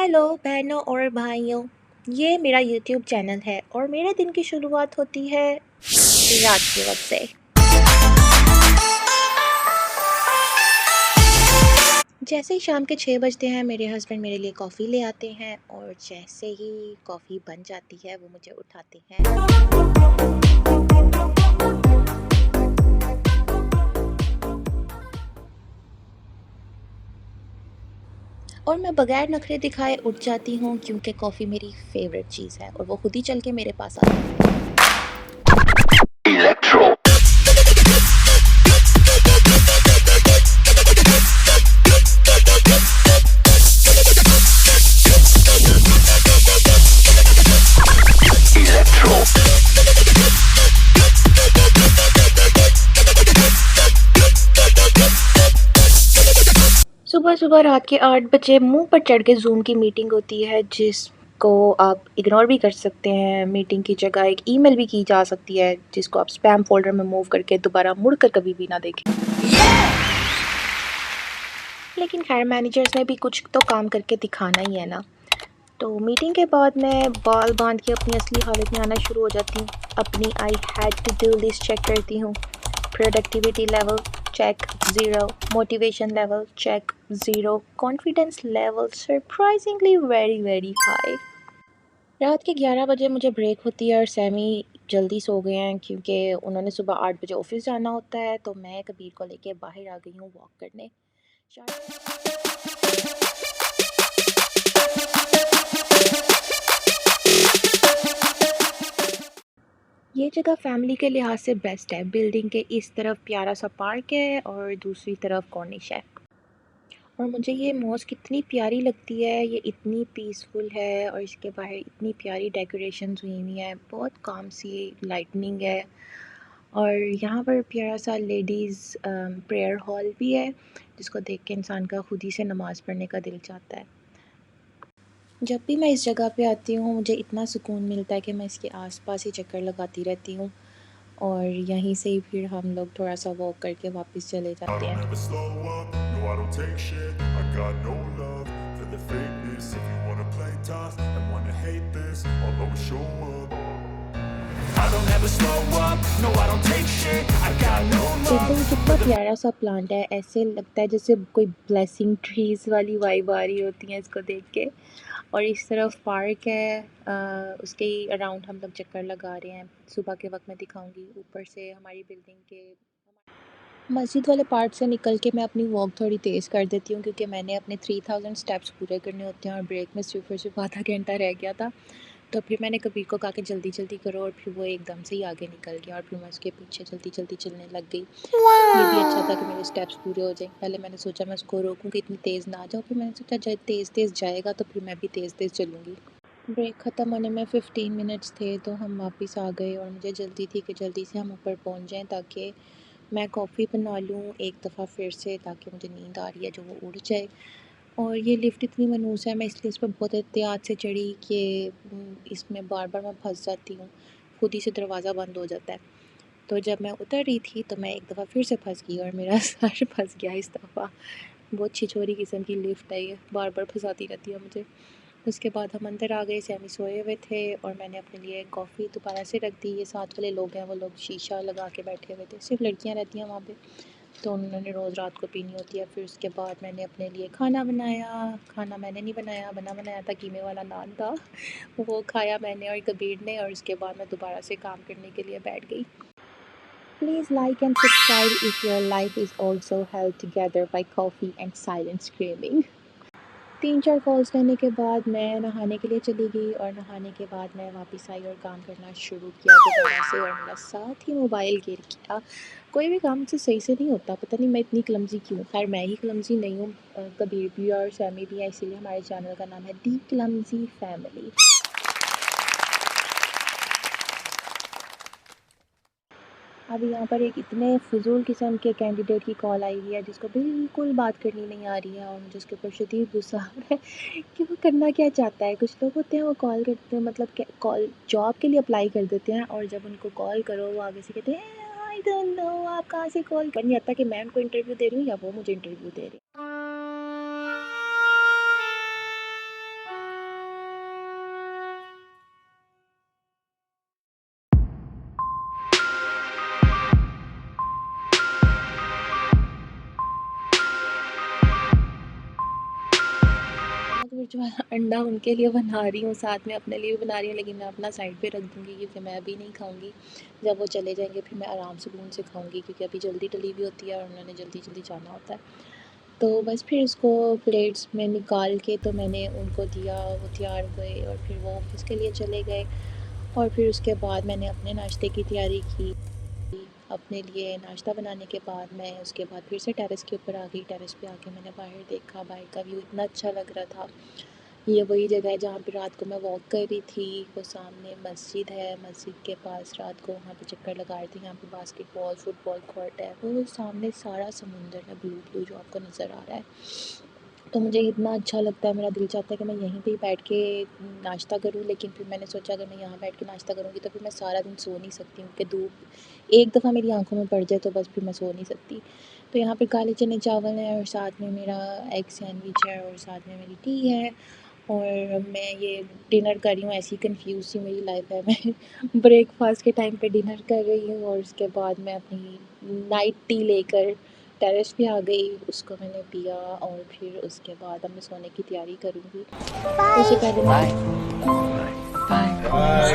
Hello बहनों और भाइयों, ये मेरा यूट्यूब चैनल है और मेरे दिन की शुरुआत होती है रात के वक्त से। जैसे ही शाम के 6 बजते हैं मेरे हस्बैंड मेरे लिए कॉफ़ी ले आते हैं और जैसे ही कॉफ़ी बन जाती है वो मुझे उठाते हैं और मैं बगैर नखरे दिखाए उठ जाती हूँ क्योंकि कॉफ़ी मेरी फेवरेट चीज़ है और वो खुद ही चल के मेरे पास आती है। सुबह सुबह रात के 8 बजे मुंह पर चढ़ के जूम की मीटिंग होती है जिसको आप इग्नोर भी कर सकते हैं। मीटिंग की जगह एक ईमेल भी की जा सकती है जिसको आप स्पैम फोल्डर में मूव करके दोबारा मुड़कर कभी भी ना देखें। लेकिन खैर मैनेजर्स ने भी कुछ तो काम करके दिखाना ही है ना। तो मीटिंग के बाद मैं बाल बांध के अपनी असली हालत में आना शुरू हो जाती हूँ। अपनी I had to do list check करती हूँ। Productivity level check 0, motivation level check 0, confidence level surprisingly very very high. रात के 11 बजे मुझे ब्रेक होती है और सैमी जल्दी सो गए हैं क्योंकि उन्होंने सुबह 8 बजे ऑफिस जाना होता है। तो मैं कबीर को लेके बाहर आ गई हूँ वॉक करने। ये जगह फैमिली के लिहाज से बेस्ट है। बिल्डिंग के इस तरफ प्यारा सा पार्क है और दूसरी तरफ कॉर्निश है और मुझे ये मॉस्क कितनी प्यारी लगती है। ये इतनी पीसफुल है और इसके बाहर इतनी प्यारी डेकोरेशंस हुई हुई हैं। बहुत काम सी लाइटनिंग है और यहाँ पर प्यारा सा लेडीज़ प्रेयर हॉल भी है जिसको देख के इंसान का खुद ही से नमाज़ पढ़ने का दिल चाहता है। जब भी मैं इस जगह पे आती हूँ मुझे इतना सुकून मिलता है कि मैं इसके आसपास ही चक्कर लगाती रहती हूँ और यहीं से ही फिर हम लोग थोड़ा सा वॉक करके वापस चले जाते हैं। देखो ये कितना प्यारा सा प्लांट है। ऐसे लगता है जैसे कोई ब्लेसिंग ट्रीज़ वाली वाइब आ रही होती है इसको देख के। और इस तरफ पार्क है, उसके ही अराउंड हम लोग चक्कर लगा रहे हैं। सुबह के वक्त मैं दिखाऊंगी ऊपर से हमारी बिल्डिंग के। मस्जिद वाले पार्ट से निकल के मैं अपनी वॉक थोड़ी तेज़ कर देती हूँ क्योंकि मैंने अपने 3000 स्टेप्स पूरे करने होते हैं और ब्रेक में सिर्फ और सिर्फ आधा घंटा रह गया था। तो फिर मैंने कबीर को कहा कि जल्दी जल्दी करो और फिर वो एकदम से ही आगे निकल गया और फिर मैं उसके पीछे जल्दी जल्दी चलने लग गई। ये भी अच्छा था कि मेरे स्टेप्स पूरे हो जाए। पहले मैंने सोचा मैं उसको रोकूँ कि इतनी तेज़ ना जाओ, फिर मैंने सोचा जब तेज़ तेज़ जाएगा तो फिर मैं भी तेज़ तेज़ चलूँगी। ब्रेक ख़त्म होने में 15 मिनट्स थे तो हम वापस आ गए और मुझे जल्दी थी कि जल्दी से हम ऊपर पहुंच जाएं ताकि मैं कॉफ़ी बना लूँ एक दफ़ा फिर से, ताकि मुझे नींद आ रही है जो वो उड़ जाए। और ये लिफ्ट इतनी मनहूस है मैं इसलिए इस पर बहुत एहतियात से चढ़ी कि इसमें बार बार मैं फंस जाती हूँ। खुद ही से दरवाज़ा बंद हो जाता है। तो जब मैं उतर रही थी तो मैं एक दफ़ा फिर से फंस गई और मेरा सर फंस गया इस दफ़ा। बहुत छिछोरी किस्म की लिफ्ट है ये, बार बार फंसाती रहती है मुझे। उसके बाद हम अंदर आ गए, सैमी सोए हुए थे और मैंने अपने लिए कॉफ़ी दोबारा से रख दी। ये साथ वाले लोग हैं वो लोग शीशा लगा के बैठे हुए थे, सिर्फ लड़कियां रहती हैं वहाँ पे, तो उन्होंने रोज़ रात को पीनी होती है। फिर उसके बाद मैंने अपने लिए खाना बनाया। खाना मैंने नहीं बनाया, बनाया था कीमे वाला नान था वो खाया मैंने और कबीर ने और उसके बाद मैं दोबारा से काम करने के लिए बैठ गई। Please like and subscribe if your life is also held together by coffee and silent screaming. 3-4 calls करने के बाद मैं नहाने के लिए चली गई और नहाने के बाद मैं वापस आई और काम करना शुरू किया दोबारा से और मेरा साथ ही मोबाइल गिर गया। कोई भी काम मुझसे सही से नहीं होता, पता नहीं मैं इतनी क्लमज़ी क्यों। खैर मैं ही क्लमज़ी नहीं हूँ, कबीर भी और सैमी भी है, इसीलिए हमारे चैनल का नाम है दी क्लमज़ी फैमिली। अब यहाँ पर एक इतने फ़िज़ूल किस्म के कैंडिडेट की कॉल आई हुई है जिसको बिल्कुल बात करनी नहीं आ रही है और मुझे उसके ऊपर शदीद गुस्सा आ रहा है कि वो करना क्या चाहता है। कुछ लोग होते हैं वो कॉल करते हैं, मतलब कॉल जॉब के लिए अप्लाई कर देते हैं और जब उनको कॉल करो वो आगे से कहते हैं आई डोंट नो आप कहाँ से कॉल कर। नहीं आता कि मैं उनको इंटरव्यू दे रही हूँ या वो मुझे इंटरव्यू दे रही है। सैंडविच वाला अंडा उनके लिए बना रही हूँ, साथ में अपने लिए भी बना रही हूँ, लेकिन मैं अपना साइड पे रख दूँगी क्योंकि मैं अभी नहीं खाऊँगी। जब वो चले जाएंगे फिर मैं आराम सुकून से खाऊँगी, क्योंकि अभी जल्दी डिलीवरी होती है और उन्होंने जल्दी जल्दी जाना होता है। तो बस फिर उसको प्लेट्स में निकाल के तो मैंने उनको दिया, वो तैयार हुए और फिर वो ऑफ़िस के लिए चले गए। और फिर उसके बाद मैंने अपने नाश्ते की तैयारी की। अपने लिए नाश्ता बनाने के बाद मैं उसके बाद फिर से टेरेस के ऊपर आ गई। टेरेस पे आके मैंने बाहर देखा, बाहर का व्यू इतना अच्छा लग रहा था। ये वही जगह है जहाँ पे रात को मैं वॉक कर रही थी। वो सामने मस्जिद है, मस्जिद के पास रात को वहाँ पे चक्कर लगा रही थी। यहाँ पे बास्केटबॉल, फुटबॉल कोर्ट है। वो सामने सारा समुंदर है, ब्लू ब्लू जो आपको नज़र आ रहा है। तो मुझे इतना अच्छा लगता है, मेरा दिल चाहता है कि मैं यहीं पे ही बैठ के नाश्ता करूँ, लेकिन फिर मैंने सोचा अगर मैं यहाँ बैठ के नाश्ता करूँगी तो फिर मैं सारा दिन सो नहीं सकती हूँ, क्योंकि धूप एक दफ़ा मेरी आंखों में पड़ जाए तो बस फिर मैं सो नहीं सकती। तो यहाँ पे काले चने चावल हैं और साथ में मेरा एग सैंडविच है और साथ में मेरी टी है। और मैं ये डिनर कर रही हूँ, ऐसी कंफ्यूज सी मेरी लाइफ है। मैं ब्रेकफास्ट के टाइम पे डिनर कर रही हूँ और उसके बाद मैं अपनी नाइट टी लेकर टेरेस पे आ गई। उसको मैंने पिया और फिर उसके बाद अब मैं सोने की तैयारी करूँगी। उससे पहले मैं Bye. बाय।